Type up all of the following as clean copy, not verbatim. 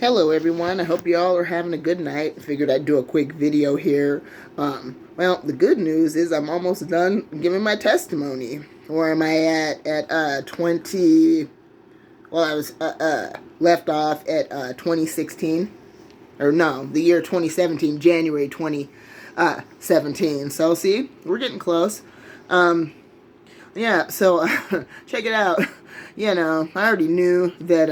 Hello everyone, I hope you all are having a good night. Figured I'd do a quick video here. Well, the good news is I'm almost done giving my testimony. Where am I at 20, well I was left off at 2016, or no, the year 2017, January 2017. So see, we're getting close. Yeah, so check it out. I already knew that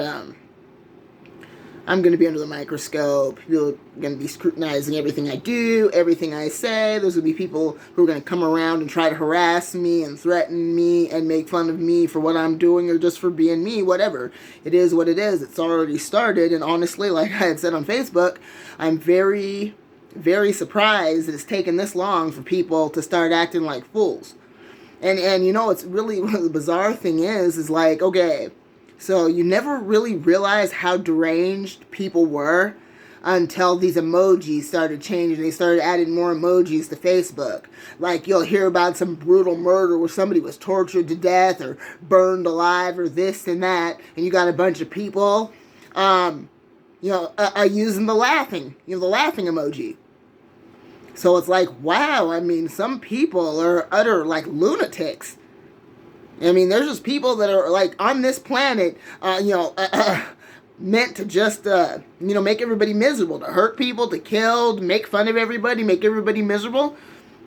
I'm going to be under the microscope. People are going to be scrutinizing everything I do, everything I say. There's going to be people who are going to come around and try to harass me and threaten me and make fun of me for what I'm doing or just for being me, whatever. It is what it is. It's already started. And honestly, like I had said on Facebook, I'm very, very surprised that it's taken this long for people to start acting like fools. And it's really, the bizarre thing is like, okay, so you never really realized how deranged people were until these emojis started changing. They started adding more emojis to Facebook. Like, you'll hear about some brutal murder where somebody was tortured to death or burned alive or this and that, and you got a bunch of people, using the laughing emoji. So it's like, wow, I mean, some people are utter, like, lunatics. I mean, there's just people that are, like, on this planet, meant to just, make everybody miserable, to hurt people, to kill, to make fun of everybody, make everybody miserable.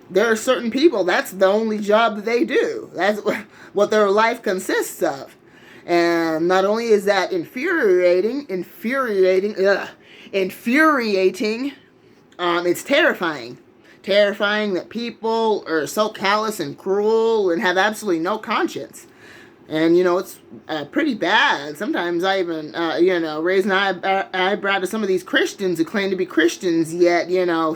There are certain people, that's the only job that they do. That's what their life consists of. And not only is that infuriating, it's terrifying. Terrifying that people are so callous and cruel and have absolutely no conscience. And, it's pretty bad. Sometimes I even, raise an eyebrow to some of these Christians who claim to be Christians, yet,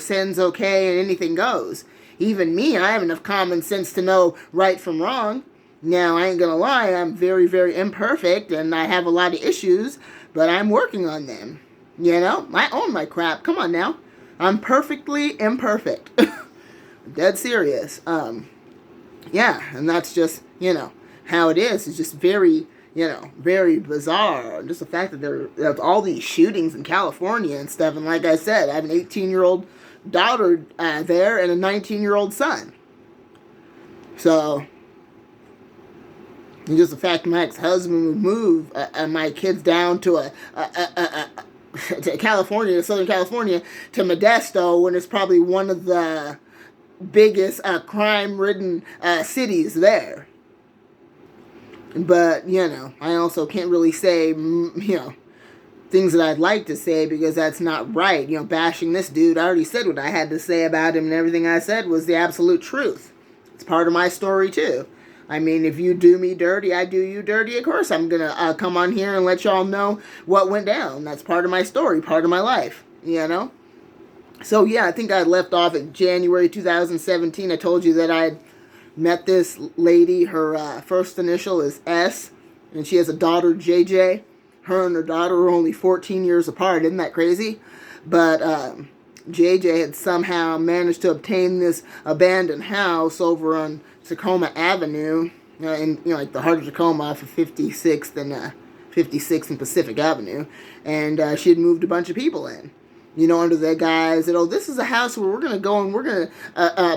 sin's okay and anything goes. Even me, I have enough common sense to know right from wrong. Now, I ain't gonna lie, I'm very, very imperfect, and I have a lot of issues, but I'm working on them. I own my crap. Come on now. I'm perfectly imperfect. Dead serious. And that's just, how it is. It's just very, very bizarre. Just the fact that there's all these shootings in California and stuff. And like I said, I have an 18-year-old daughter there and a 19-year-old son. So, and just the fact my ex-husband would move my kids down to to California, to Southern California, to Modesto, when it's probably one of the biggest crime-ridden cities there. But, I also can't really say, things that I'd like to say because that's not right. Bashing this dude, I already said what I had to say about him, and everything I said was the absolute truth. It's part of my story, too. I mean, if you do me dirty, I do you dirty. Of course, I'm going to come on here and let y'all know what went down. That's part of my story, part of my life, So, yeah, I think I left off in January 2017. I told you that I met this lady. Her first initial is S, and she has a daughter, JJ. Her and her daughter are only 14 years apart. Isn't that crazy? But JJ had somehow managed to obtain this abandoned house over on Tacoma Avenue, like the heart of Tacoma off of 56th and Pacific Avenue, and she had moved a bunch of people in, under the guise that, this is a house where we're going to go and we're going to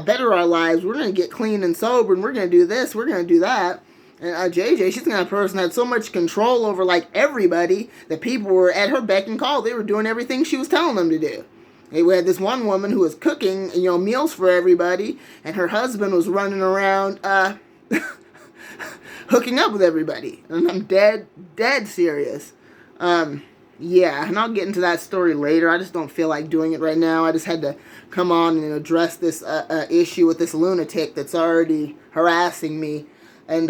better our lives, we're going to get clean and sober, and we're going to do this, we're going to do that. And JJ, she's the kind of person that had so much control over, like, everybody that people were at her beck and call. They were doing everything she was telling them to do. We had this one woman who was cooking, meals for everybody, and her husband was running around, hooking up with everybody. And I'm dead serious. Yeah, and I'll get into that story later. I just don't feel like doing it right now. I just had to come on and address this issue with this lunatic that's already harassing me. And,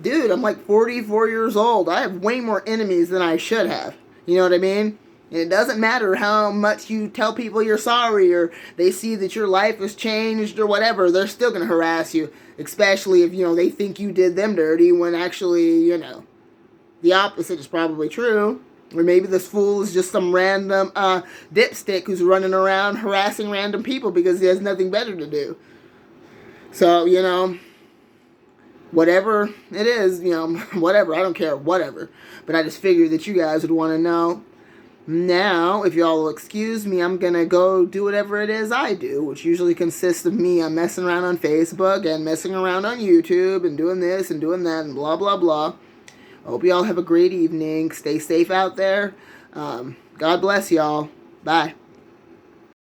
dude, I'm like 44 years old. I have way more enemies than I should have. You know what I mean? And it doesn't matter how much you tell people you're sorry or they see that your life has changed or whatever. They're still going to harass you, especially if, they think you did them dirty when actually, the opposite is probably true. Or maybe this fool is just some random dipstick who's running around harassing random people because he has nothing better to do. So, whatever it is, whatever. I don't care, whatever. But I just figured that you guys would want to know. Now, if y'all will excuse me, I'm going to go do whatever it is I do, which usually consists of me messing around on Facebook and messing around on YouTube and doing this and doing that and blah, blah, blah. Hope y'all have a great evening. Stay safe out there. God bless y'all. Bye.